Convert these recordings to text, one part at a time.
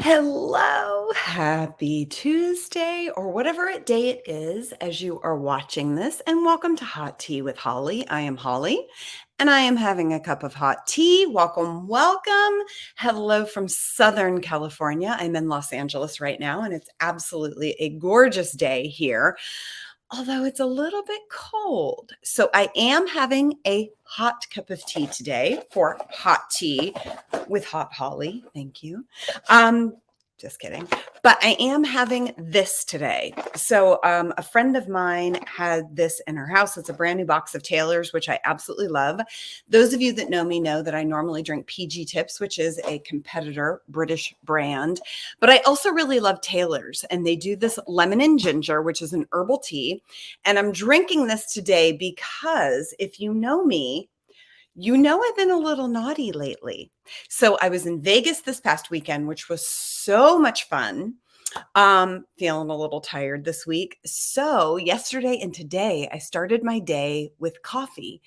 Hello, happy Tuesday, or whatever day it is as you are watching this, and welcome to Hot Tea with Holly. I am Holly, and I am having a cup of hot tea. Welcome, welcome. Hello from Southern California. I'm in Los Angeles right now, and it's absolutely a gorgeous day here, although it's a little bit cold. So I am having a hot cup of tea today for hot tea with hot Holly. Thank you. Just kidding. But I am having this today. So a friend of mine had this in her house. It's a brand new box of Taylor's, which I absolutely love. Those of you that know me know that I normally drink PG Tips, which is a competitor British brand. But I also really love Taylor's, and they do this lemon and ginger, which is an herbal tea. And I'm drinking this today because if you know me, you know I've been a little naughty lately. So I was in Vegas this past weekend, which was so much fun. Feeling a little tired this week. So yesterday and today, I started my day with coffee.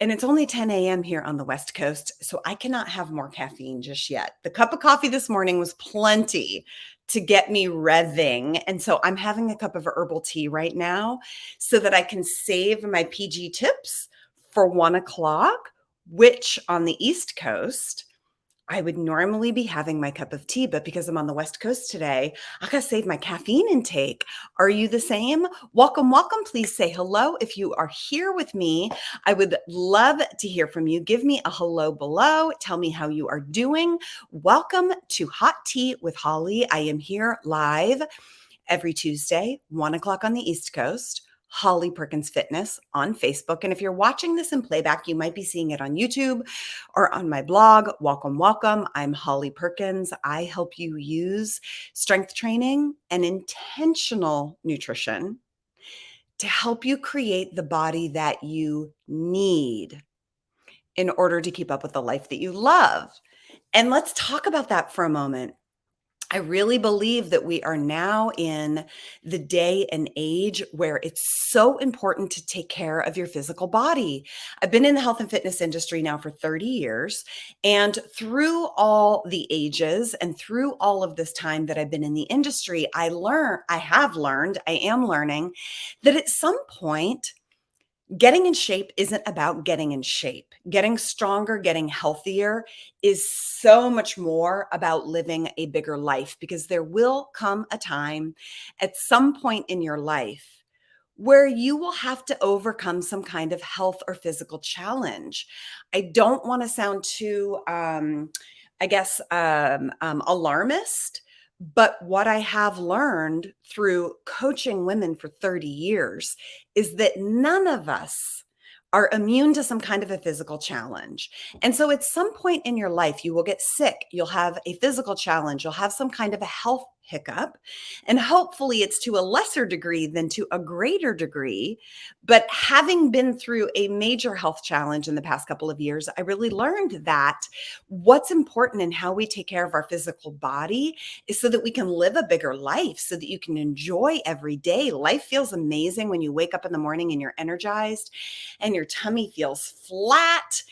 And it's only 10 a.m. here on the West Coast, so I cannot have more caffeine just yet. The cup of coffee this morning was plenty to get me revving. And so I'm having a cup of herbal tea right now so that I can save my PG tips for 1 o'clock, which on the East Coast, I would normally be having my cup of tea, but because I'm on the West Coast today, I gotta save my caffeine intake. Are you the same? Welcome, welcome. Please say hello. If you are here with me, I would love to hear from you. Give me a hello below. Tell me how you are doing. Welcome to Hot Tea with Holly. I am here live every Tuesday, 1 o'clock on the East Coast. Holly Perkins Fitness on Facebook. And if you're watching this in playback, you might be seeing it on YouTube or on my blog. Welcome, welcome. I'm Holly Perkins. I help you use strength training and intentional nutrition to help you create the body that you need in order to keep up with the life that you love. And let's talk about that for a moment. I really believe that we are now in the day and age where it's so important to take care of your physical body. I've been in the health and fitness industry now for 30 years. And through all the ages and through all of this time that I've been in the industry, I am learning that at some point, getting in shape isn't about getting in shape. Getting stronger, getting healthier is so much more about living a bigger life, because there will come a time at some point in your life where you will have to overcome some kind of health or physical challenge. I don't want to sound too, alarmist. But what I have learned through coaching women for 30 years is that none of us are immune to some kind of a physical challenge. And so at some point in your life, you will get sick. You'll have a physical challenge. You'll have some kind of a health hiccup. And hopefully it's to a lesser degree than to a greater degree. But having been through a major health challenge in the past couple of years, I really learned that what's important in how we take care of our physical body is so that we can live a bigger life, so that you can enjoy every day. Life feels amazing when you wake up in the morning and you're energized and your tummy feels flat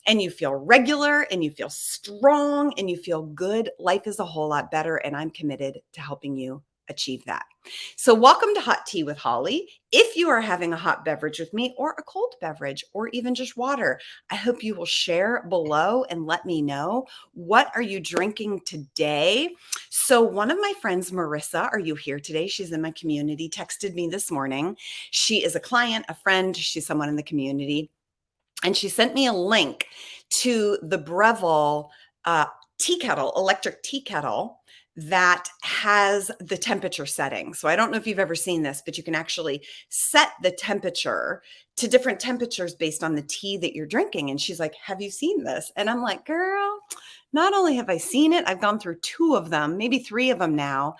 and you feel regular and you feel strong and you feel good. Life is a whole lot better, and I'm committed to helping you achieve that. So welcome to Hot Tea with Holly. If you are having a hot beverage with me, or a cold beverage, or even just water, I hope you will share below and let me know, what are you drinking today? So one of my friends, Marissa, are you here today? She's in my community, texted me this morning. She is a client, a friend. She's someone in the community. And she sent me a link to the Breville electric tea kettle that has the temperature setting. So I don't know if you've ever seen this, but you can actually set the temperature to different temperatures based on the tea that you're drinking. And she's like, have you seen this? And I'm like, girl, not only have I seen it, I've gone through 2 of them, maybe 3 of them now.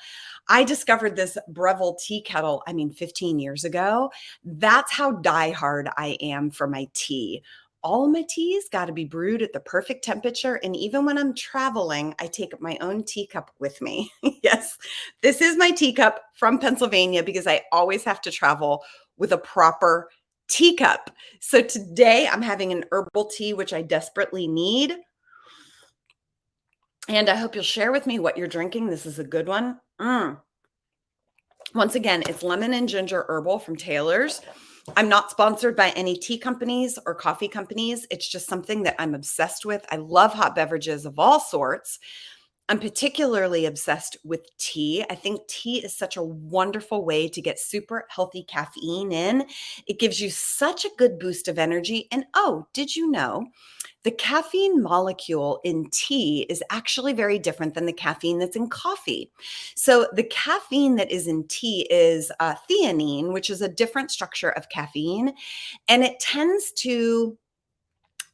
I discovered this Breville tea kettle, 15 years ago. That's how diehard I am for my tea. All my teas got to be brewed at the perfect temperature. And even when I'm traveling, I take my own teacup with me. Yes, this is my teacup from Pennsylvania, because I always have to travel with a proper teacup. So today I'm having an herbal tea, which I desperately need. And I hope you'll share with me what you're drinking. This is a good one. Once again, it's lemon and ginger herbal from Taylor's. I'm not sponsored by any tea companies or coffee companies. It's just something that I'm obsessed with. I love hot beverages of all sorts. I'm particularly obsessed with tea. I think tea is such a wonderful way to get super healthy caffeine in. It gives you such a good boost of energy. And oh, did you know the caffeine molecule in tea is actually very different than the caffeine that's in coffee? So, the caffeine that is in tea is theanine, which is a different structure of caffeine, and it tends to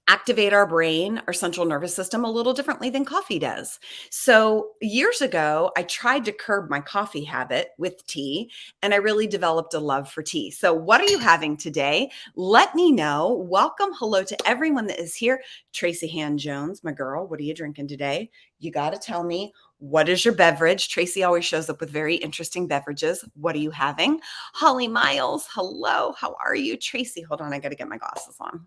activate our brain, our central nervous system a little differently than coffee does. So, years ago, I tried to curb my coffee habit with tea, and I really developed a love for tea. So, what are you having today? Let me know. Welcome. Hello to everyone that is here. Tracy Han Jones, my girl, what are you drinking today? You got to tell me. What is your beverage? Tracy always shows up with very interesting beverages. What are you having? Holly Miles, hello. How are you? Tracy, hold on. I got to get my glasses on.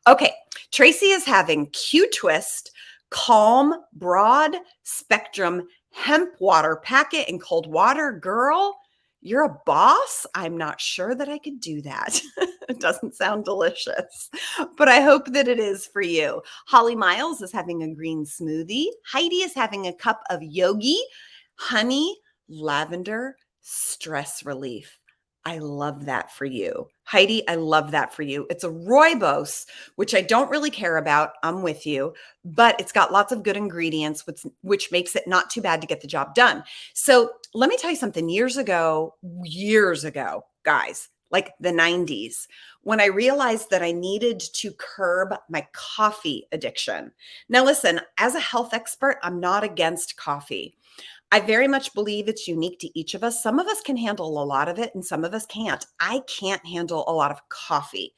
Okay, Tracy is having Q Twist, calm, broad spectrum hemp water packet in cold water. Girl, you're a boss. I'm not sure that I could do that. It doesn't sound delicious, but I hope that it is for you. Holly Miles is having a green smoothie. Heidi is having a cup of yogi, honey, lavender, stress relief. I love that for you. Heidi, I love that for you. It's a rooibos, which I don't really care about. I'm with you, but it's got lots of good ingredients, which makes it not too bad to get the job done. So let me tell you something. Years ago, guys, like the 90s, when I realized that I needed to curb my coffee addiction. Now, listen, as a health expert, I'm not against coffee. I very much believe it's unique to each of us. Some of us can handle a lot of it and some of us can't. I can't handle a lot of coffee.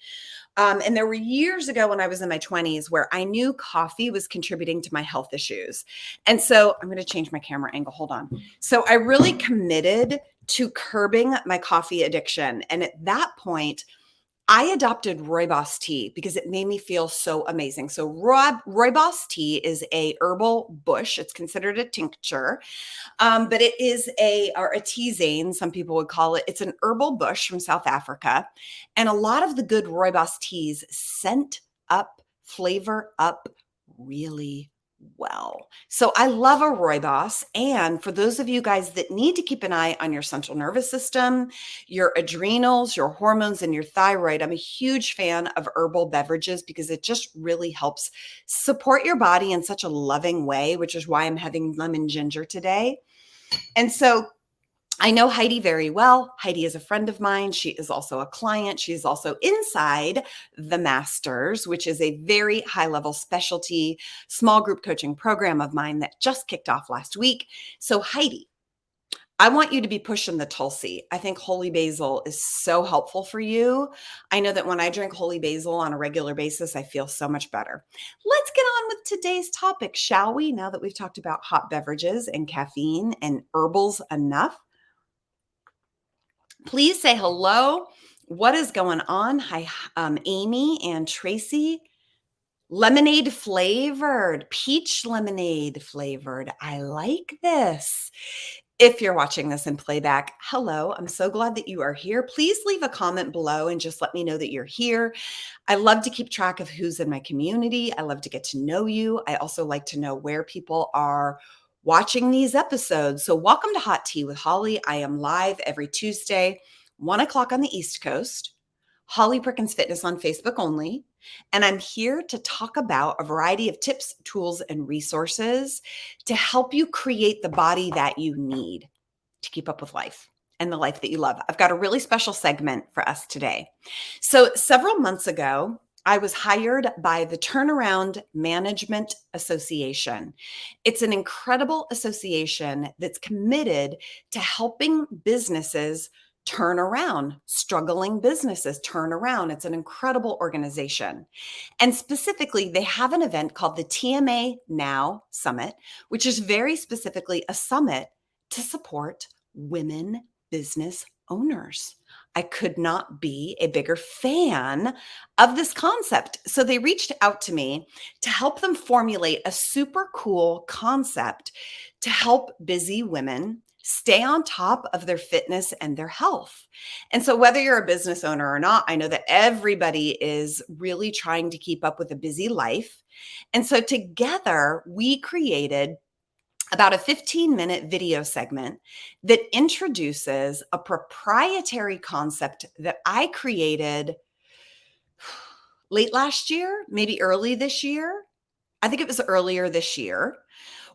And there were years ago when I was in my 20s where I knew coffee was contributing to my health issues. And so I'm going to change my camera angle. Hold on. So I really committed to curbing my coffee addiction. And at that point, I adopted rooibos tea because it made me feel so amazing. So rooibos tea is a herbal bush. It's considered a tincture, but it is or a tisane, some people would call it. It's an herbal bush from South Africa. And a lot of the good rooibos teas scent up, flavor up really well. So I love a rooibos. And for those of you guys that need to keep an eye on your central nervous system, your adrenals, your hormones, and your thyroid, I'm a huge fan of herbal beverages because it just really helps support your body in such a loving way, which is why I'm having lemon ginger today. And so I know Heidi very well. Heidi is a friend of mine. She is also a client. She's also inside the Masters, which is a very high level specialty small group coaching program of mine that just kicked off last week. So Heidi, I want you to be pushing the Tulsi. I think holy basil is so helpful for you. I know that when I drink holy basil on a regular basis, I feel so much better. Let's get on with today's topic, shall we? Now that we've talked about hot beverages and caffeine and herbals enough. Please say hello. What is going on? Hi, Amy and Tracy. Lemonade flavored, peach lemonade flavored. I like this. If you're watching this in playback, hello. I'm so glad that you are here. Please leave a comment below and just let me know that you're here. I love to keep track of who's in my community. I love to get to know you. I also like to know where people are watching these episodes. So welcome to Hot Tea with Holly. I am live every Tuesday, 1 o'clock on the East Coast, Holly Perkins Fitness on Facebook only. And I'm here to talk about a variety of tips, tools, and resources to help you create the body that you need to keep up with life and the life that you love. I've got a really special segment for us today. So several months ago, I was hired by the Turnaround Management Association. It's an incredible association that's committed to helping businesses turn around, struggling businesses turn around. It's an incredible organization. And specifically, they have an event called the TMA Now Summit, which is very specifically a summit to support women business owners. I could not be a bigger fan of this concept. So they reached out to me to help them formulate a super cool concept to help busy women stay on top of their fitness and their health. And so, whether you're a business owner or not, I know that everybody is really trying to keep up with a busy life. And so, together, we created about a 15-minute video segment that introduces a proprietary concept that I created late last year, maybe early this year. I think it was earlier this year,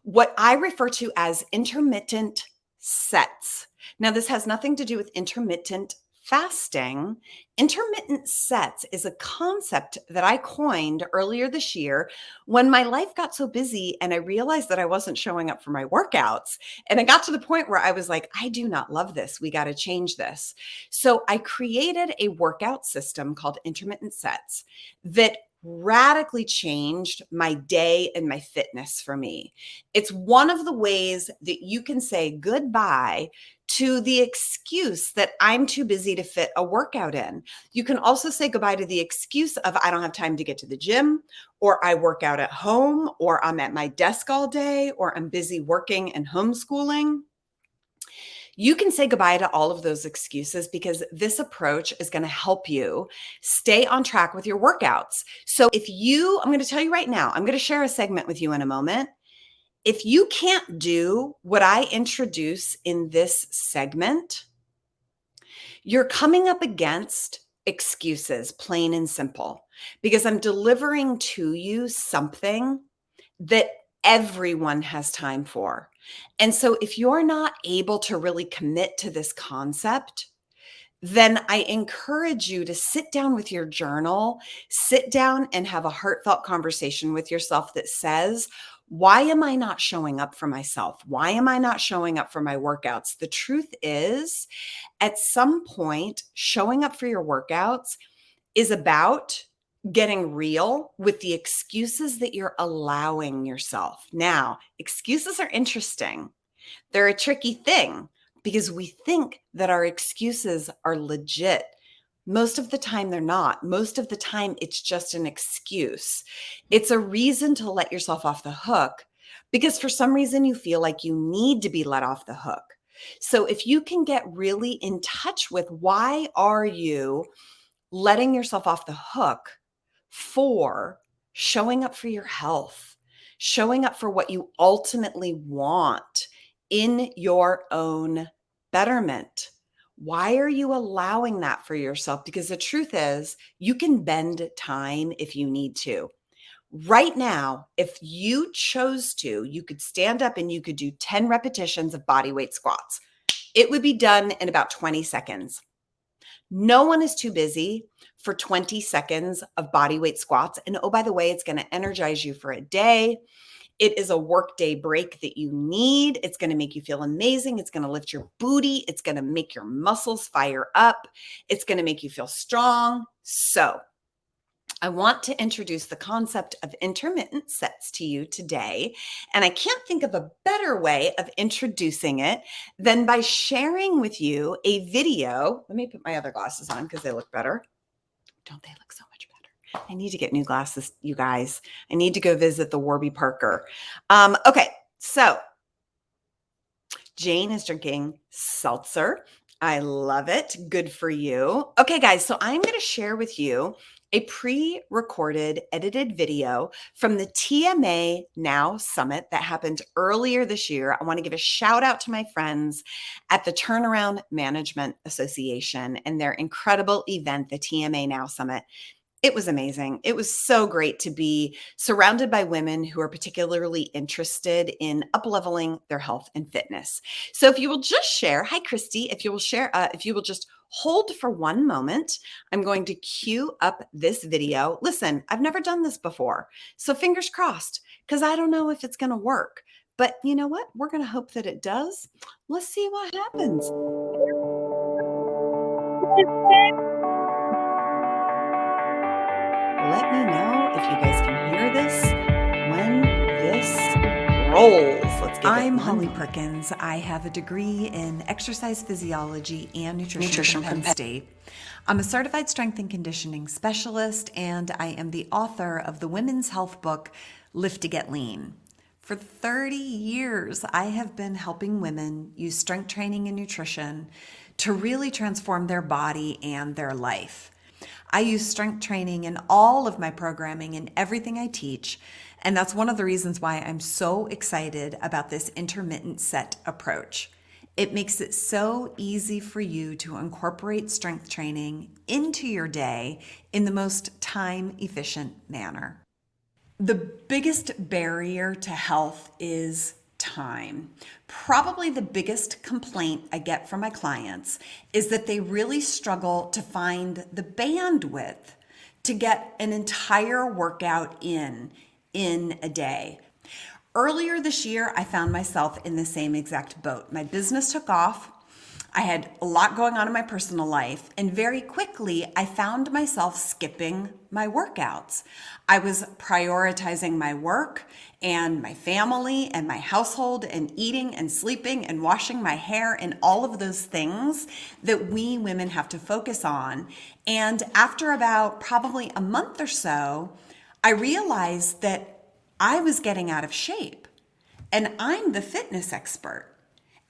what I refer to as intermittent sets. Now, this has nothing to do with intermittent fasting. Intermittent sets is a concept that I coined earlier this year when my life got so busy and I realized that I wasn't showing up for my workouts. And I got to the point where I was like, I do not love this. We got to change this. So I created a workout system called intermittent sets that radically changed my day and my fitness for me. It's one of the ways that you can say goodbye to the excuse that I'm too busy to fit a workout in. You can also say goodbye to the excuse of I don't have time to get to the gym, or I work out at home, or I'm at my desk all day, or I'm busy working and homeschooling. You can say goodbye to all of those excuses because this approach is going to help you stay on track with your workouts. So I'm going to tell you right now, I'm going to share a segment with you in a moment. If you can't do what I introduce in this segment, you're coming up against excuses, plain and simple, because I'm delivering to you something that everyone has time for. And so if you're not able to really commit to this concept, then I encourage you to sit down with your journal, sit down and have a heartfelt conversation with yourself that says, why am I not showing up for myself? Why am I not showing up for my workouts? The truth is, at some point, showing up for your workouts is about getting real with the excuses that you're allowing yourself. Now, excuses are interesting. They're a tricky thing because we think that our excuses are legit. Most of the time, they're not. Most of the time, it's just an excuse. It's a reason to let yourself off the hook because for some reason you feel like you need to be let off the hook. So if you can get really in touch with why are you letting yourself off the hook for showing up for your health, showing up for what you ultimately want in your own betterment. Why are you allowing that for yourself? Because the truth is, you can bend time if you need to. Right now, if you chose to, you could stand up and you could do 10 repetitions of bodyweight squats. It would be done in about 20 seconds. No one is too busy for 20 seconds of bodyweight squats. And oh, by the way, it's going to energize you for a day. It is a workday break that you need. It's going to make you feel amazing. It's going to lift your booty. It's going to make your muscles fire up. It's going to make you feel strong. So I want to introduce the concept of intermittent sets to you today. And I can't think of a better way of introducing it than by sharing with you a video. Let me put my other glasses on because they look better. Don't they look so much better? I need to get new glasses, you guys. I need to go visit the Warby Parker. Okay, so Jane is drinking seltzer. I love it. Good for you. Okay, guys, so I'm going to share with you a pre-recorded, edited video from the TMA Now Summit that happened earlier this year. I want to give a shout out to my friends at the Turnaround Management Association and their incredible event, the TMA Now Summit. It was amazing. It was so great to be surrounded by women who are particularly interested in up-leveling their health and fitness. So if you will just share, hi, Christy, if you will just hold for one moment, I'm going to queue up this video. Listen, I've never done this before, so fingers crossed, because I don't know if it's going to work. But you know what? We're going to hope that it does. Let's see what happens. Let me know if you guys can hear this when this rolls. Let's Let's give I'm it Holly Perkins. I have a degree in exercise physiology and nutrition from Penn State. I'm a certified strength and conditioning specialist, and I am the author of the women's health book, Lift to Get Lean. For 30 years, I have been helping women use strength training and nutrition to really transform their body and their life. I use strength training in all of my programming and everything I teach, and that's one of the reasons why I'm so excited about this intermittent set approach. It makes it so easy for you to incorporate strength training into your day in the most time-efficient manner. The biggest barrier to health is time. Probably the biggest complaint I get from my clients is that they really struggle to find the bandwidth to get an entire workout in a day. Earlier this year, I found myself in the same exact boat. My business took off. I had a lot going on in my personal life, and very quickly, I found myself skipping my workouts. I was prioritizing my work and my family and my household and eating and sleeping and washing my hair and all of those things that we women have to focus on. And after about probably a month or so, I realized that I was getting out of shape, and I'm the fitness expert.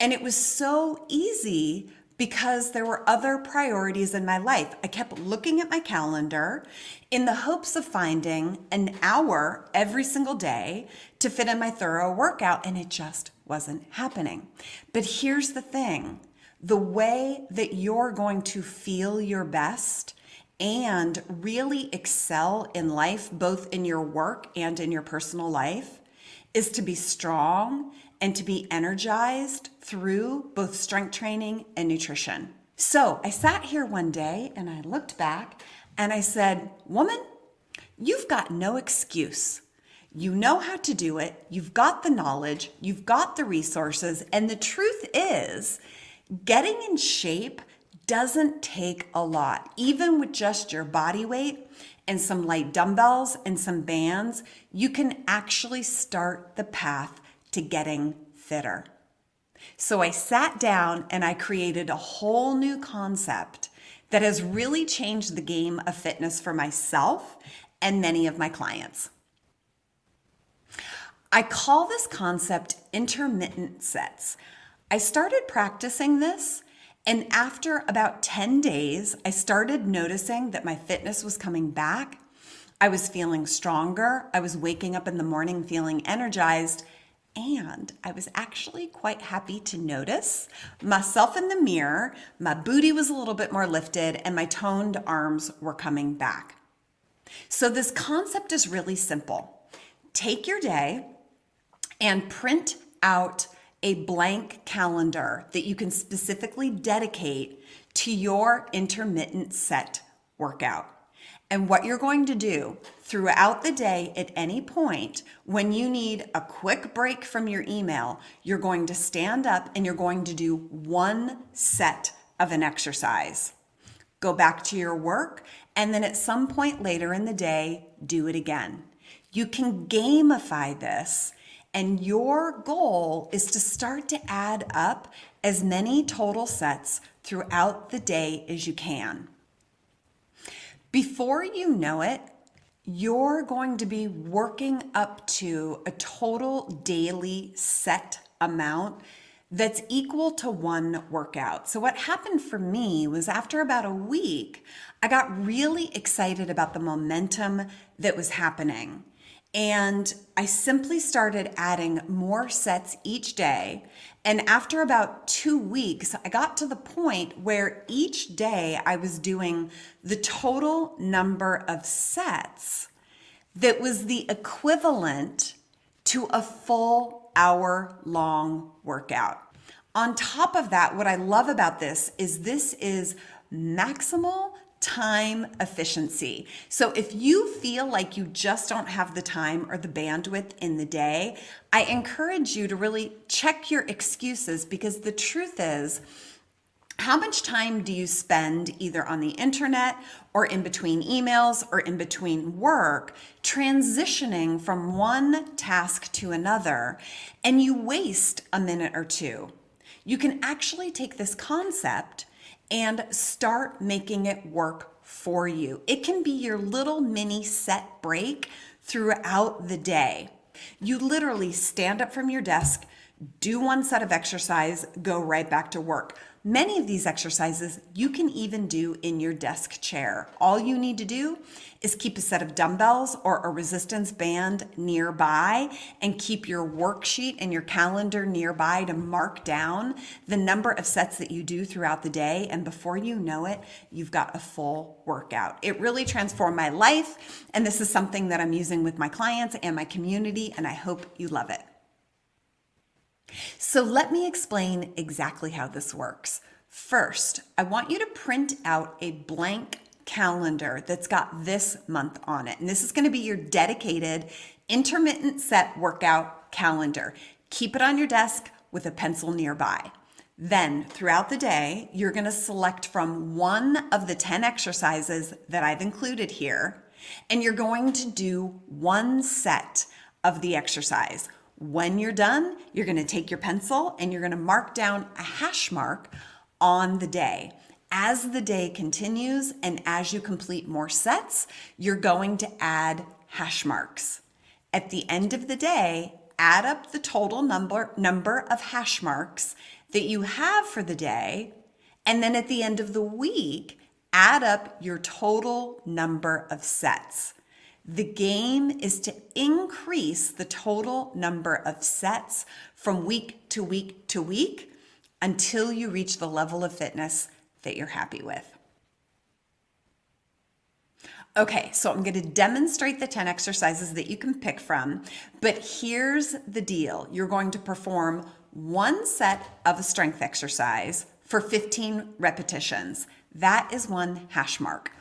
And it was so easy because there were other priorities in my life. I kept looking at my calendar in the hopes of finding an hour every single day to fit in my thorough workout, and it just wasn't happening. But here's the thing, the way that you're going to feel your best and really excel in life, both in your work and in your personal life, is to be strong and to be energized through both strength training and nutrition. So I sat here one day and I looked back and I said, woman, you've got no excuse. You know how to do it. You've got the knowledge. You've got the resources. And the truth is, getting in shape doesn't take a lot. Even with just your body weight and some light dumbbells and some bands, you can actually start the path to getting fitter. So I sat down and I created a whole new concept that has really changed the game of fitness for myself and many of my clients. I call this concept intermittent sets. I started practicing this, and after about 10 days, I started noticing that my fitness was coming back. I was feeling stronger. I was waking up in the morning feeling energized. And I was actually quite happy to notice myself in the mirror. My booty was a little bit more lifted and my toned arms were coming back. So this concept is really simple. Take your day and print out a blank calendar that you can specifically dedicate to your intermittent set workout. And what you're going to do throughout the day at any point, when you need a quick break from your email, you're going to stand up and you're going to do one set of an exercise. Go back to your work, and then at some point later in the day, do it again. You can gamify this, and your goal is to start to add up as many total sets throughout the day as you can. Before you know it, you're going to be working up to a total daily set amount that's equal to one workout. So what happened for me was after about a week, I got really excited about the momentum that was happening. And I simply started adding more sets each day. And after about 2 weeks, I got to the point where each day I was doing the total number of sets that was the equivalent to a full hour-long workout. On top of that, what I love about this is maximal time efficiency. So if you feel like you just don't have the time or the bandwidth in the day, I encourage you to really check your excuses, because the truth is, How much time do you spend either on the internet or in between emails or in between work transitioning from one task to another, and you waste a minute or two? You can actually take this concept and start making it work for you. It can be your little mini set break throughout the day. You literally stand up from your desk, do one set of exercise, go right back to work. Many of these exercises you can even do in your desk chair. All you need to do is keep a set of dumbbells or a resistance band nearby and keep your worksheet and your calendar nearby to mark down the number of sets that you do throughout the day. And before you know it, you've got a full workout. It really transformed my life. And this is something that I'm using with my clients and my community, and I hope you love it. So let me explain exactly how this works. First, I want you to print out a blank calendar that's got this month on it. And this is going to be your dedicated intermittent set workout calendar. Keep it on your desk with a pencil nearby. Then throughout the day, you're going to select from one of the 10 exercises that I've included here, and you're going to do one set of the exercise. When you're done, you're going to take your pencil and you're going to mark down a hash mark on the day. As the day continues and as you complete more sets, you're going to add hash marks. At the end of the day, add up the total number of hash marks that you have for the day, and then at the end of the week, add up your total number of sets. The game is to increase the total number of sets from week to week to week until you reach the level of fitness that you're happy with. Okay, so I'm going to demonstrate the 10 exercises that you can pick from, but here's the deal. You're going to perform one set of a strength exercise for 15 repetitions. That is one hash mark.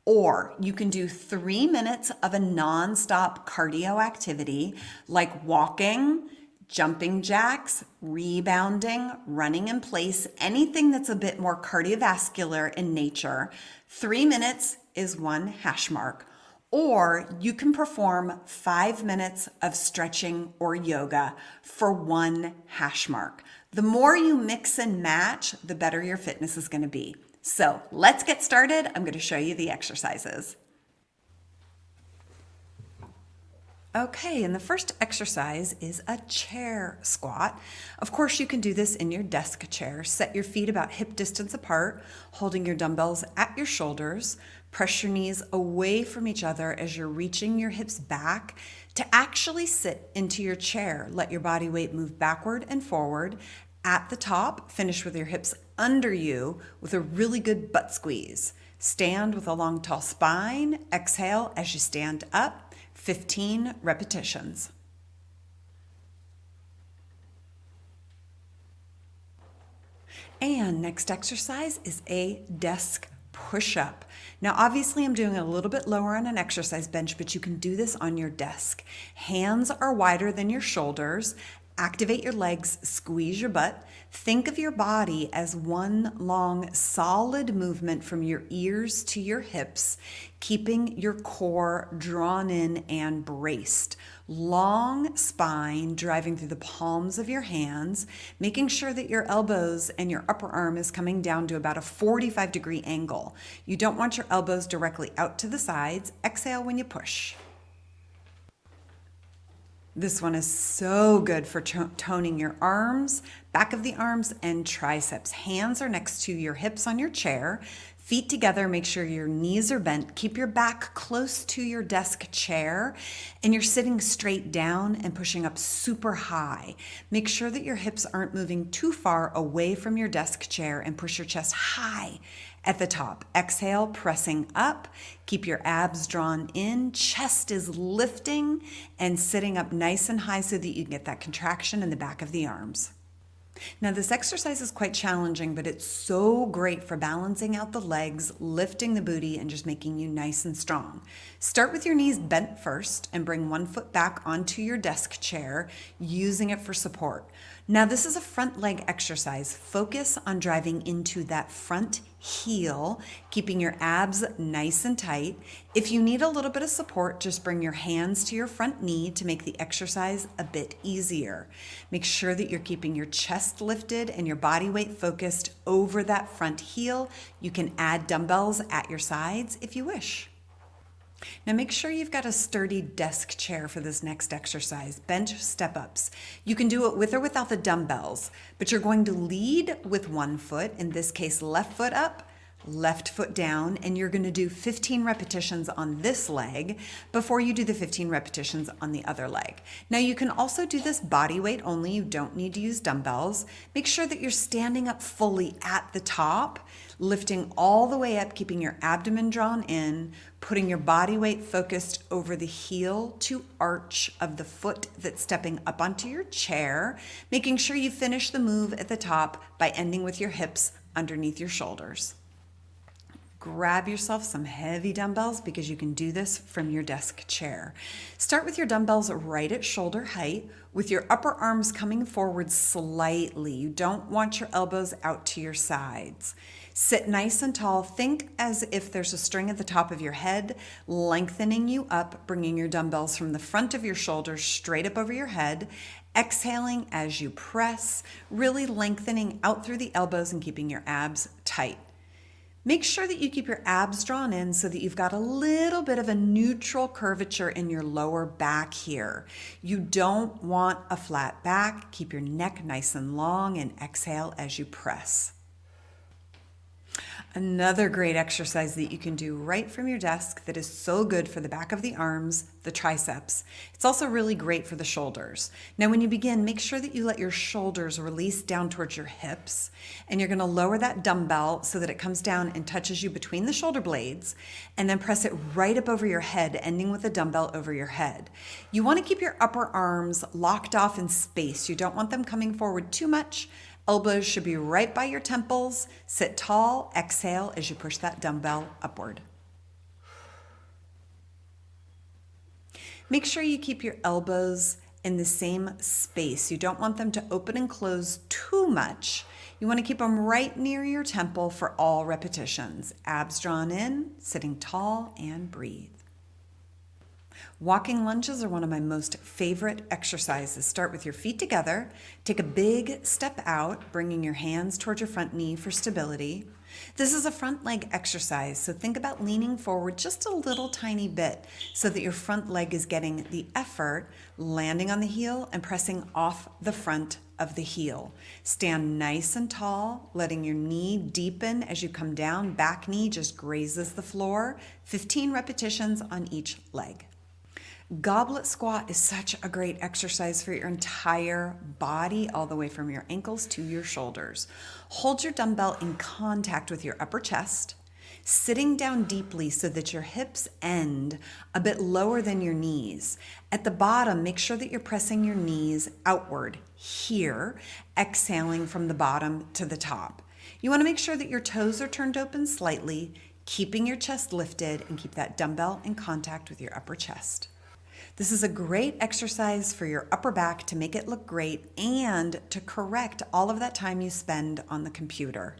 Or you can do 3 minutes of a nonstop cardio activity like walking, jumping jacks, rebounding, running in place, anything that's a bit more cardiovascular in nature. 3 minutes is one hash mark. Or you can perform 5 minutes of stretching or yoga for one hash mark. The more you mix and match, the better your fitness is going to be. So let's get started. I'm going to show you the exercises. Okay, and the first exercise is a chair squat. Of course, you can do this in your desk chair. Set your feet about hip distance apart, holding your dumbbells at your shoulders. Press your knees away from each other as you're reaching your hips back to actually sit into your chair. Let your body weight move backward and forward. At the top, finish with your hips under you with a really good butt squeeze. Stand with a long, tall spine. Exhale as you stand up. 15 repetitions. And next exercise is a desk push-up. Now, obviously, I'm doing it a little bit lower on an exercise bench, but you can do this on your desk. Hands are wider than your shoulders. Activate your legs, squeeze your butt. Think of your body as one long, solid movement from your ears to your hips, keeping your core drawn in and braced. Long spine driving through the palms of your hands, making sure that your elbows and your upper arm is coming down to about a 45-degree angle. You don't want your elbows directly out to the sides. Exhale when you push. This one is so good for toning your arms, back of the arms, and triceps. Hands are next to your hips on your chair. Feet together, make sure your knees are bent. Keep your back close to your desk chair, and you're sitting straight down and pushing up super high. Make sure that your hips aren't moving too far away from your desk chair, and push your chest high at the top. Exhale, pressing up. Keep your abs drawn in. Chest is lifting and sitting up nice and high so that you can get that contraction in the back of the arms. Now, this exercise is quite challenging, but it's so great for balancing out the legs, lifting the booty, and just making you nice and strong. Start with your knees bent first and bring one foot back onto your desk chair, using it for support. Now, this is a front leg exercise. Focus on driving into that front heel, keeping your abs nice and tight. If you need a little bit of support, just bring your hands to your front knee to make the exercise a bit easier. Make sure that you're keeping your chest lifted and your body weight focused over that front heel. You can add dumbbells at your sides if you wish. Now make sure you've got a sturdy desk chair for this next exercise, bench step-ups. You can do it with or without the dumbbells, but you're going to lead with one foot, in this case left foot up, left foot down, and you're going to do 15 repetitions on this leg before you do the 15 repetitions on the other leg. Now you can also do this body weight only. You don't need to use dumbbells. Make sure that you're standing up fully at the top, lifting all the way up, keeping your abdomen drawn in, putting your body weight focused over the heel to arch of the foot that's stepping up onto your chair, making sure you finish the move at the top by ending with your hips underneath your shoulders. Grab yourself some heavy dumbbells because you can do this from your desk chair. Start with your dumbbells right at shoulder height with your upper arms coming forward slightly. You don't want your elbows out to your sides. Sit nice and tall. Think as if there's a string at the top of your head, lengthening you up, bringing your dumbbells from the front of your shoulders straight up over your head. Exhaling as you press, really lengthening out through the elbows and keeping your abs tight. Make sure that you keep your abs drawn in so that you've got a little bit of a neutral curvature in your lower back here. You don't want a flat back. Keep your neck nice and long and exhale as you press. Another great exercise that you can do right from your desk that is so good for the back of the arms, the triceps. It's also really great for the shoulders. Now, when you begin, make sure that you let your shoulders release down towards your hips, and you're going to lower that dumbbell so that it comes down and touches you between the shoulder blades, and then press it right up over your head, ending with the dumbbell over your head. You want to keep your upper arms locked off in space. You don't want them coming forward too much. Elbows should be right by your temples. Sit tall, exhale as you push that dumbbell upward. Make sure you keep your elbows in the same space. You don't want them to open and close too much. You want to keep them right near your temple for all repetitions. Abs drawn in, sitting tall, and breathe. Walking lunges are one of my most favorite exercises. Start with your feet together. Take a big step out, bringing your hands towards your front knee for stability. This is a front leg exercise, so think about leaning forward just a little tiny bit so that your front leg is getting the effort, landing on the heel and pressing off the front of the heel. Stand nice and tall, letting your knee deepen as you come down. Back knee just grazes the floor. 15 repetitions on each leg. Goblet squat is such a great exercise for your entire body, all the way from your ankles to your shoulders. Hold your dumbbell in contact with your upper chest, sitting down deeply so that your hips end a bit lower than your knees. At the bottom, make sure that you're pressing your knees outward here, exhaling from the bottom to the top. You want to make sure that your toes are turned open slightly, keeping your chest lifted, and keep that dumbbell in contact with your upper chest. This is a great exercise for your upper back to make it look great and to correct all of that time you spend on the computer.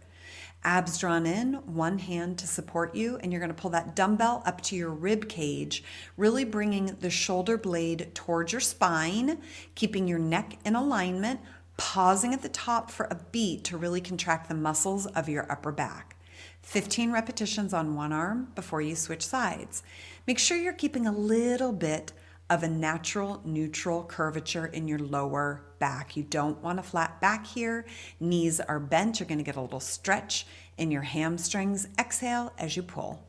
Abs drawn in, one hand to support you, and you're going to pull that dumbbell up to your rib cage, really bringing the shoulder blade towards your spine, keeping your neck in alignment, pausing at the top for a beat to really contract the muscles of your upper back. 15 repetitions on one arm before you switch sides. Make sure you're keeping a little bit of a natural neutral curvature in your lower back. You don't want a flat back here. Knees are bent. You're going to get a little stretch in your hamstrings. Exhale as you pull.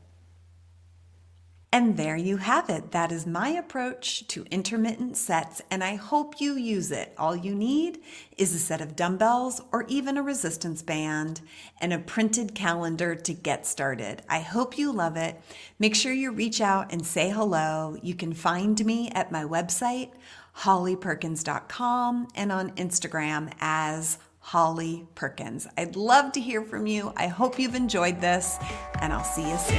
And there you have it. That is my approach to intermittent sets, and I hope you use it. All you need is a set of dumbbells or even a resistance band and a printed calendar to get started. I hope you love it. Make sure you reach out and say hello. You can find me at my website, hollyperkins.com, and on Instagram as Holly Perkins. I'd love to hear from you. I hope you've enjoyed this, and I'll see you soon.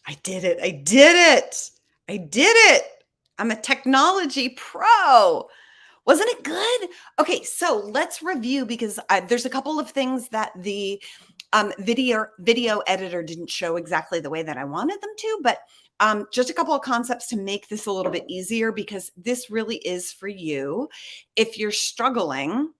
I did it. I did it. I did it. I'm a technology pro. Wasn't it good? Okay, so let's review because there's a couple of things that the video editor didn't show exactly the way that I wanted them to, but just a couple of concepts to make this a little bit easier because this really is for you. If you're struggling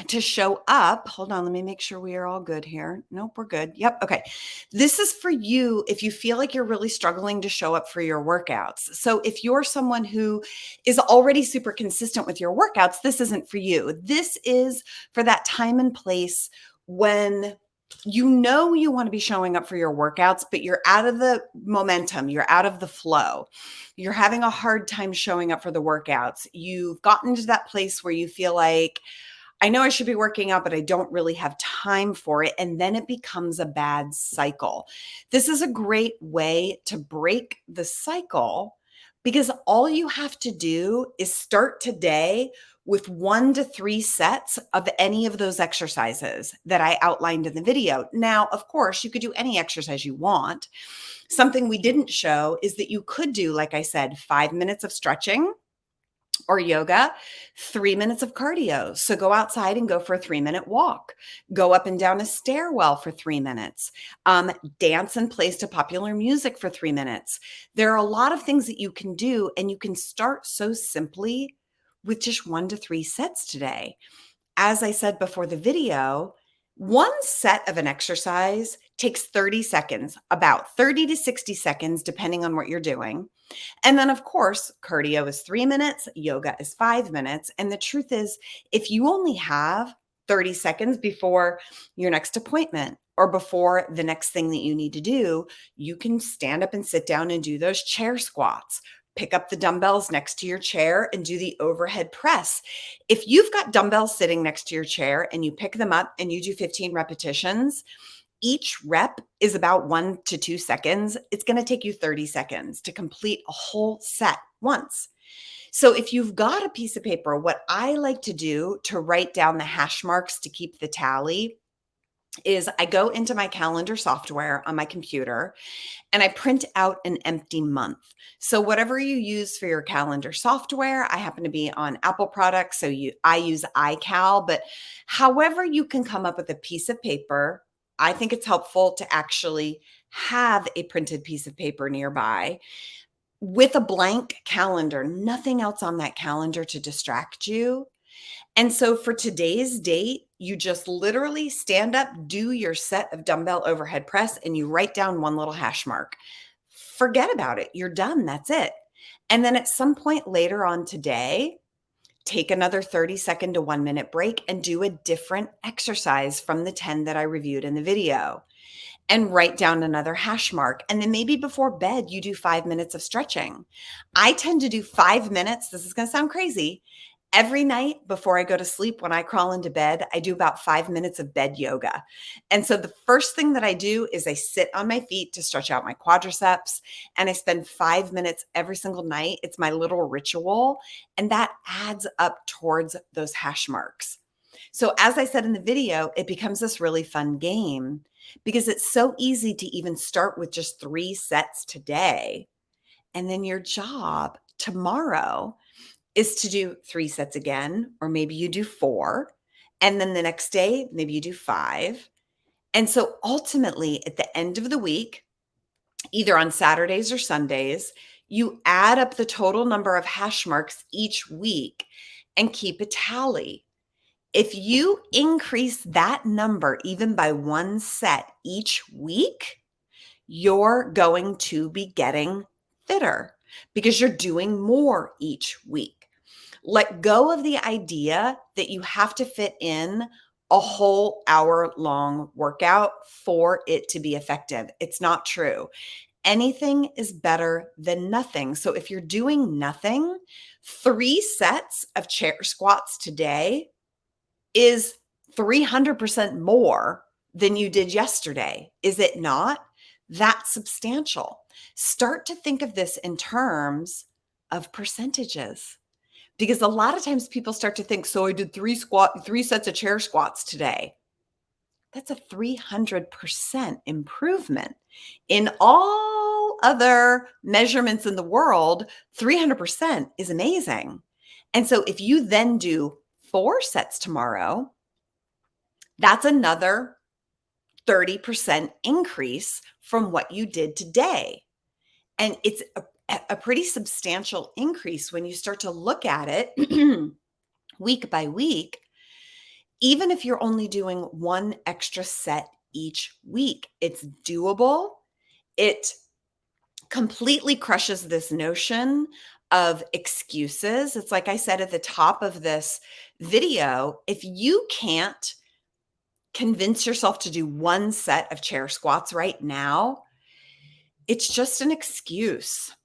to show up, hold on, let me make sure we are all good here. Nope, we're good. Yep. Okay. This is for you if you feel like you're really struggling to show up for your workouts. So if you're someone who is already super consistent with your workouts, this isn't for you. This is for that time and place when you know you want to be showing up for your workouts, but you're out of the momentum, you're out of the flow. You're having a hard time showing up for the workouts. You've gotten to that place where you feel like, I know I should be working out, but I don't really have time for it. And then it becomes a bad cycle. This is a great way to break the cycle because all you have to do is start today with 1 to 3 sets of any of those exercises that I outlined in the video. Now, of course, you could do any exercise you want. Something we didn't show is that you could do, like I said, 5 minutes of stretching or yoga, 3 minutes of cardio. So go outside and go for a 3-minute walk. Go up and down a stairwell for 3 minutes. Dance and place to popular music for 3 minutes. There are a lot of things that you can do, and you can start so simply with just 1 to 3 sets today. As I said before the video, one set of an exercise takes 30 seconds, about 30 to 60 seconds, depending on what you're doing. And then, of course, cardio is 3 minutes, yoga is 5 minutes. And the truth is, if you only have 30 seconds before your next appointment or before the next thing that you need to do, you can stand up and sit down and do those chair squats. Pick up the dumbbells next to your chair and do the overhead press. If you've got dumbbells sitting next to your chair and you pick them up and you do 15 repetitions, each rep is about 1 to 2 seconds. It's going to take you 30 seconds to complete a whole set once. So if you've got a piece of paper, what I like to do to write down the hash marks to keep the tally is I go into my calendar software on my computer and I print out an empty month. So whatever you use for your calendar software, I happen to be on Apple products, so I use iCal, but however you can come up with a piece of paper, I think it's helpful to actually have a printed piece of paper nearby with a blank calendar, nothing else on that calendar to distract you. And so for today's date, you just literally stand up, do your set of dumbbell overhead press, and you write down one little hash mark. Forget about it. You're done. That's it. And then at some point later on today, take another 30-second to 1-minute break and do a different exercise from the 10 that I reviewed in the video and write down another hash mark. And then maybe before bed, you do 5 minutes of stretching. I tend to do 5 minutes. This is going to sound crazy. Every night before I go to sleep, when I crawl into bed, I do about 5 minutes of bed yoga. And so the first thing that I do is I sit on my feet to stretch out my quadriceps, and I spend 5 minutes every single night. It's my little ritual, and that adds up towards those hash marks. So as I said in the video, it becomes this really fun game because it's so easy to even start with just 3 sets today. And then your job tomorrow is to do 3 sets again, or maybe you do 4. And then the next day, maybe you do 5. And so ultimately at the end of the week, either on Saturdays or Sundays, you add up the total number of hash marks each week and keep a tally. If you increase that number even by 1 set each week, you're going to be getting fitter because you're doing more each week. Let go of the idea that you have to fit in a whole hour-long workout for it to be effective. It's not true. Anything is better than nothing. So if you're doing nothing, 3 sets of chair squats today is 300% more than you did yesterday. Is it not? That's substantial. Start to think of this in terms of percentages. Because a lot of times people start to think, so I did three sets of chair squats today. That's a 300% improvement. In all other measurements in the world, 300% is amazing. And so if you then do 4 sets tomorrow, that's another 30% increase from what you did today. And it's a pretty substantial increase when you start to look at it week by week, even if you're only doing 1 extra set each week. It's doable. It completely crushes this notion of excuses. It's like I said at the top of this video, if you can't convince yourself to do 1 set of chair squats right now, it's just an excuse.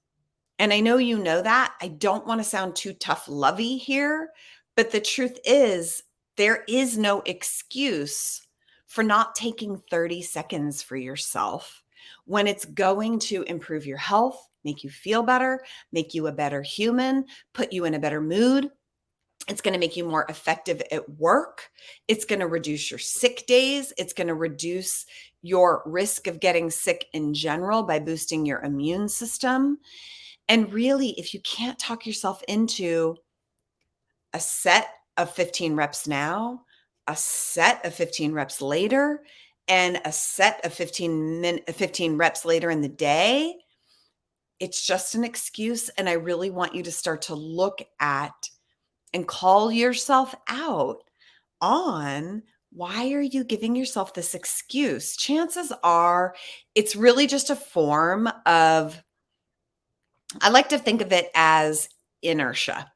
And I know you know that. I don't want to sound too tough lovey here, but the truth is there is no excuse for not taking 30 seconds for yourself when it's going to improve your health, make you feel better, make you a better human, put you in a better mood. It's going to make you more effective at work. It's going to reduce your sick days. It's going to reduce your risk of getting sick in general by boosting your immune system. And really, if you can't talk yourself into a set of 15 reps now, a set of 15 reps later, and a set of 15 reps later in the day, it's just an excuse. And I really want you to start to look at and call yourself out on, why are you giving yourself this excuse? Chances are it's really just a form of, I like to think of it as inertia.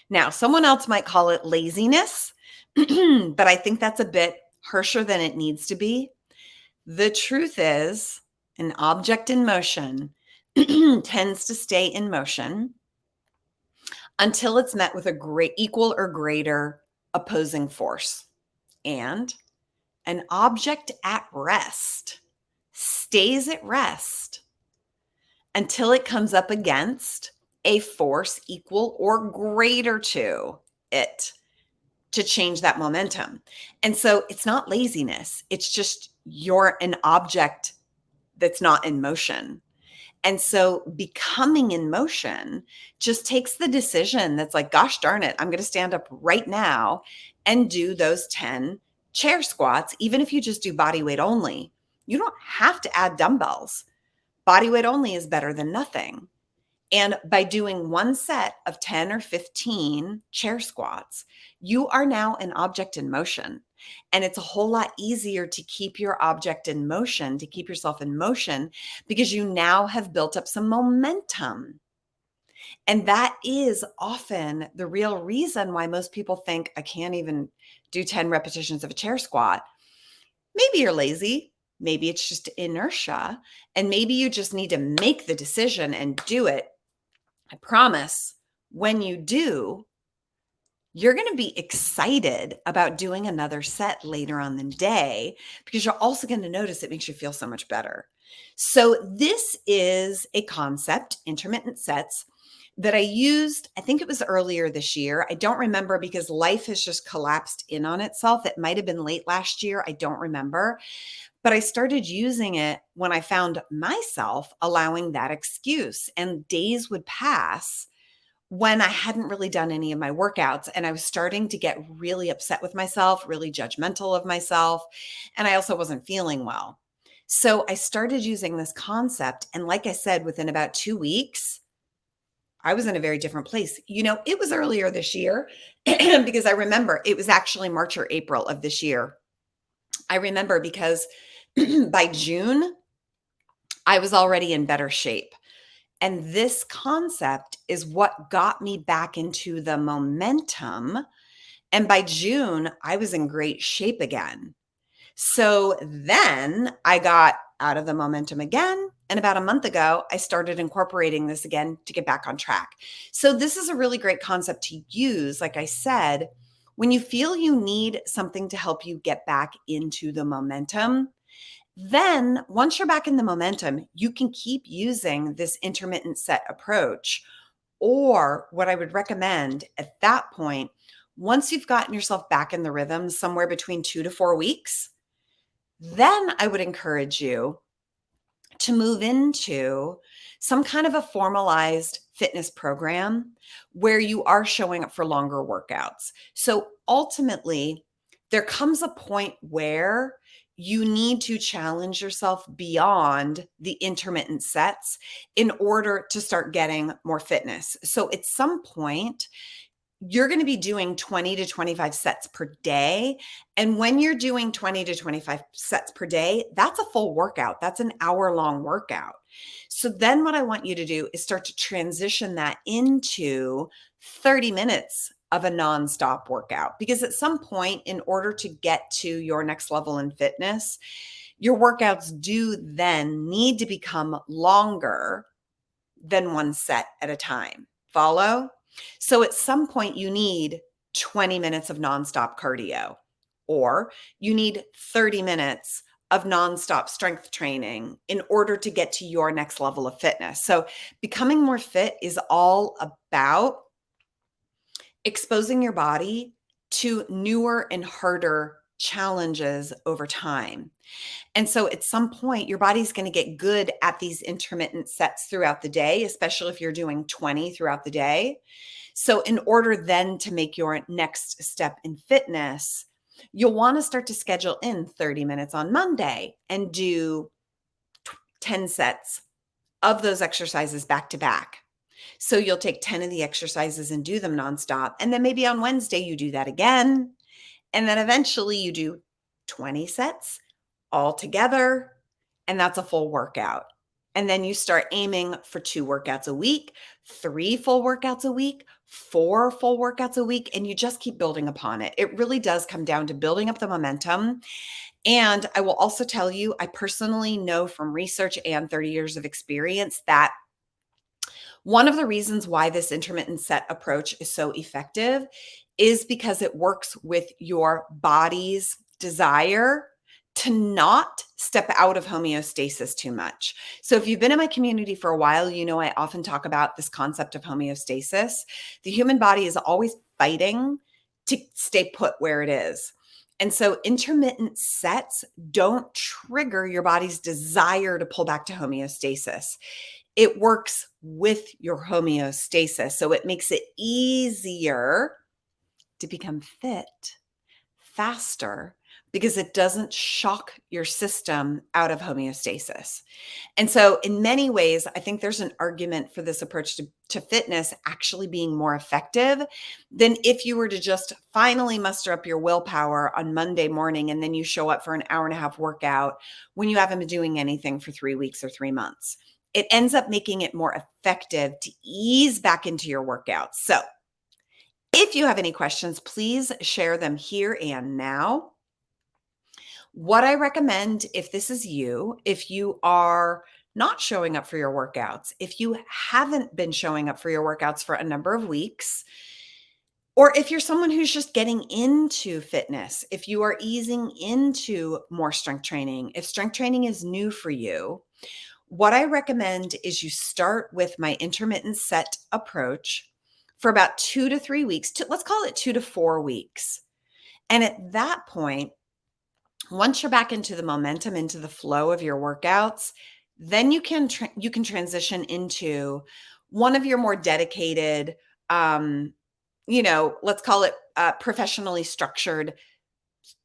Now, someone else might call it laziness, but I think that's a bit harsher than it needs to be. The truth is, an object in motion tends to stay in motion until it's met with a great equal or greater opposing force. And an object at rest stays at rest until it comes up against a force equal or greater to it to change that momentum. And so it's not laziness. It's just you're an object that's not in motion. And so becoming in motion just takes the decision that's like, gosh darn it, I'm going to stand up right now and do those 10 chair squats, even if you just do body weight only. You don't have to add dumbbells. Body weight only is better than nothing. And by doing 1 set of 10 or 15 chair squats, you are now an object in motion. And it's a whole lot easier to keep your object in motion, to keep yourself in motion, because you now have built up some momentum. And that is often the real reason why most people think, I can't even do 10 repetitions of a chair squat. Maybe you're lazy. Maybe it's just inertia. And maybe you just need to make the decision and do it. I promise when you do, you're going to be excited about doing another set later on the day, because you're also going to notice it makes you feel so much better. So this is a concept, intermittent sets, that I used, I think it was earlier this year. I don't remember because life has just collapsed in on itself. It might have been late last year. I don't remember. But I started using it when I found myself allowing that excuse, and days would pass when I hadn't really done any of my workouts, and I was starting to get really upset with myself, really judgmental of myself, and I also wasn't feeling well. So I started using this concept, and like I said, within about 2 weeks, I was in a very different place. You know, it was earlier this year because I remember it was actually March or April of this year. I remember because by June, I was already in better shape. And this concept is what got me back into the momentum. And by June, I was in great shape again. So then I got out of the momentum again. And about a month ago, I started incorporating this again to get back on track. So this is a really great concept to use, like I said, When you feel you need something to help you get back into the momentum, then once you're back in the momentum, you can keep using this intermittent set approach. Or what I would recommend at that point, once you've gotten yourself back in the rhythm, somewhere between 2 to 4 weeks, then I would encourage you to move into some kind of a formalized fitness program where you are showing up for longer workouts. So ultimately, there comes a point where you need to challenge yourself beyond the intermittent sets in order to start getting more fitness. So at some point, you're going to be doing 20 to 25 sets per day. And when you're doing 20 to 25 sets per day, that's a full workout. That's an hour-long workout. So then what I want you to do is start to transition that into 30 minutes of a nonstop workout. Because at some point, in order to get to your next level in fitness, your workouts do then need to become longer than one set at a time. Follow? So at some point, you need 20 minutes of nonstop cardio, or you need 30 minutes of nonstop strength training in order to get to your next level of fitness. So becoming more fit is all about exposing your body to newer and harder challenges over time. And so at some point, your body's going to get good at these intermittent sets throughout the day, especially if you're doing 20 throughout the day. So in order then to make your next step in fitness, you'll want to start to schedule in 30 minutes on Monday and do 10 sets of those exercises back to back. So you'll take 10 of the exercises and do them nonstop. And then maybe on Wednesday, you do that again. And then eventually you do 20 sets all together, and that's a full workout. And then you start aiming for 2 workouts a week, 3 full workouts a week, 4 full workouts a week, and you just keep building upon it. It really does come down to building up the momentum. And I will also tell you, I personally know from research and 30 years of experience that one of the reasons why this intermittent set approach is so effective is because it works with your body's desire to not step out of homeostasis too much. So if you've been in my community for a while, you know I often talk about this concept of homeostasis. The human body is always fighting to stay put where it is. And so intermittent sets don't trigger your body's desire to pull back to homeostasis. It works with your homeostasis. So it makes it easier to become fit faster because it doesn't shock your system out of homeostasis. And so in many ways, I think there's an argument for this approach to fitness actually being more effective than if you were to just finally muster up your willpower on Monday morning and then you show up for an hour and a half workout when you haven't been doing anything for 3 weeks or 3 months. It ends up making it more effective to ease back into your workouts. So if you have any questions, please share them here and now. What I recommend, if this is you, if you are not showing up for your workouts, if you haven't been showing up for your workouts for a number of weeks, or if you're someone who's just getting into fitness, if you are easing into more strength training, if strength training is new for you, what I recommend is you start with my intermittent set approach for about 2 to 3 weeks, let's call it 2 to 4 weeks. And at that point, once you're back into the momentum, into the flow of your workouts, then you can transition into one of your more dedicated, let's call it a professionally structured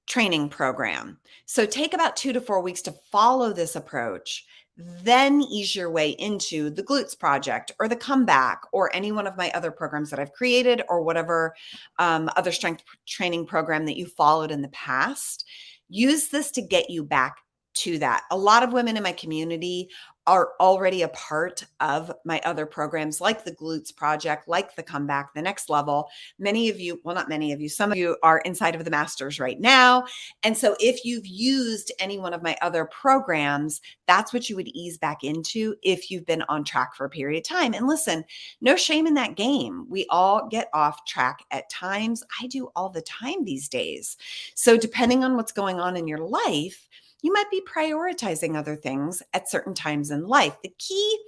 training program. So take about 2 to 4 weeks to follow this approach, then ease your way into the glutes project or the comeback or any one of my other programs that I've created or whatever other strength training program that you followed in the past. Use this to get you back to that. A lot of women in my community are already a part of my other programs like the Glutes Project, like the Comeback, the Next Level. Many of you, well, not many of you, some of you are inside of the Masters right now. And so if you've used any one of my other programs, that's what you would ease back into if you've been on track for a period of time. And listen, no shame in that game. We all get off track at times. I do all the time these days. So depending on what's going on in your life, you might be prioritizing other things at certain times in life. The key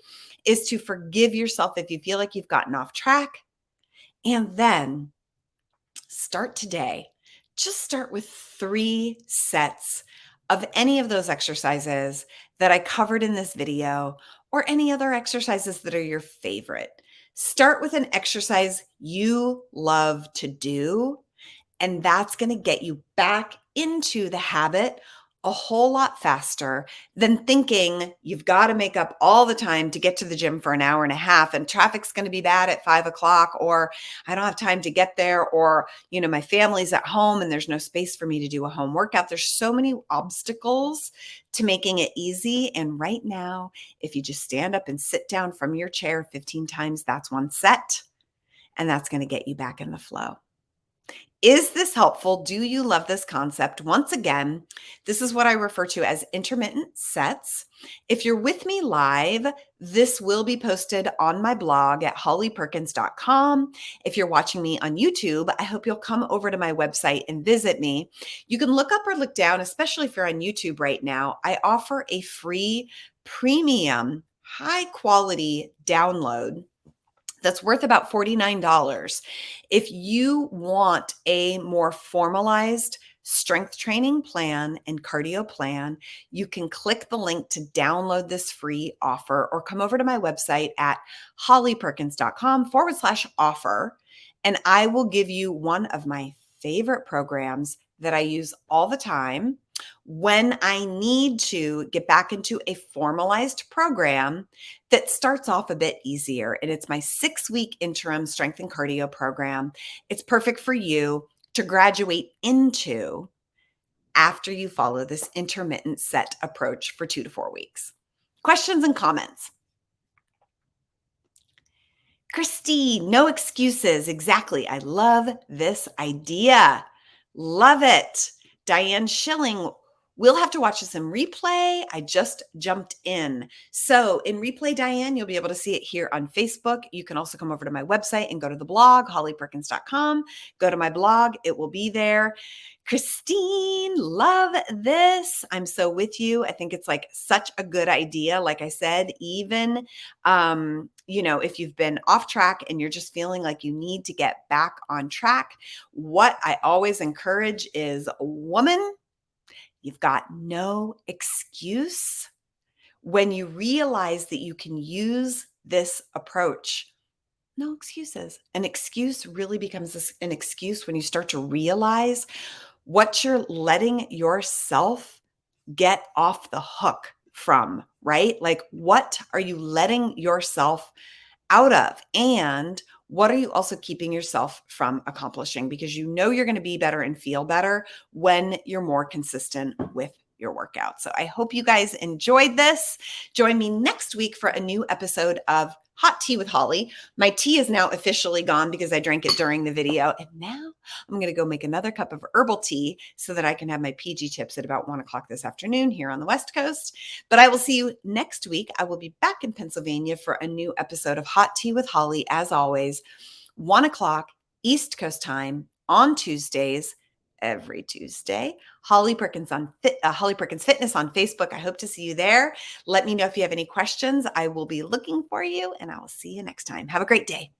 is to forgive yourself if you feel like you've gotten off track, and then start today. Just start with 3 sets of any of those exercises that I covered in this video, or any other exercises that are your favorite. Start with an exercise you love to do, and that's going to get you back into the habit a whole lot faster than thinking you've got to make up all the time to get to the gym for an hour and a half, and traffic's going to be bad at 5 o'clock, or I don't have time to get there, or, my family's at home and there's no space for me to do a home workout. There's so many obstacles to making it easy. And right now, if you just stand up and sit down from your chair 15 times, that's 1 set, and that's going to get you back in the flow. Is this helpful? Do you love this concept? Once again, this is what I refer to as intermittent sets. If you're with me live, this will be posted on my blog at hollyperkins.com. If you're watching me on YouTube, I hope you'll come over to my website and visit me. You can look up or look down, especially if you're on YouTube right now. I offer a free premium, high quality download that's worth about $49. If you want a more formalized strength training plan and cardio plan, you can click the link to download this free offer, or come over to my website at hollyperkins.com/offer. And I will give you one of my favorite programs that I use all the time when I need to get back into a formalized program that starts off a bit easier. And it's my 6-week interim strength and cardio program. It's perfect for you to graduate into after you follow this intermittent set approach for 2 to 4 weeks. Questions and comments? Christine, no excuses. Exactly. I love this idea. Love it. Diane Schilling, we'll have to watch this in replay. I just jumped in. So in replay, Diane, you'll be able to see it here on Facebook. You can also come over to my website and go to the blog, hollyperkins.com. Go to my blog. It will be there. Christine, love this. I'm so with you. I think it's like such a good idea. Like I said, even, if you've been off track and you're just feeling like you need to get back on track, what I always encourage is, woman, you've got no excuse. When you realize that you can use this approach, no excuses. An excuse really becomes an excuse when you start to realize what you're letting yourself get off the hook from, right? Like, what are you letting yourself out of? And what are you also keeping yourself from accomplishing? Because you're going to be better and feel better when you're more consistent with your workout. So I hope you guys enjoyed this. Join me next week for a new episode of Hot Tea with Holly. My tea is now officially gone because I drank it during the video. And now I'm going to go make another cup of herbal tea so that I can have my PG tips at about 1 o'clock this afternoon here on the West Coast. But I will see you next week. I will be back in Pennsylvania for a new episode of Hot Tea with Holly, as always, 1 o'clock East Coast time on Tuesdays, every Tuesday. Holly Perkins Fitness on Facebook. I hope to see you there. Let me know if you have any questions. I will be looking for you, and I will see you next time. Have a great day.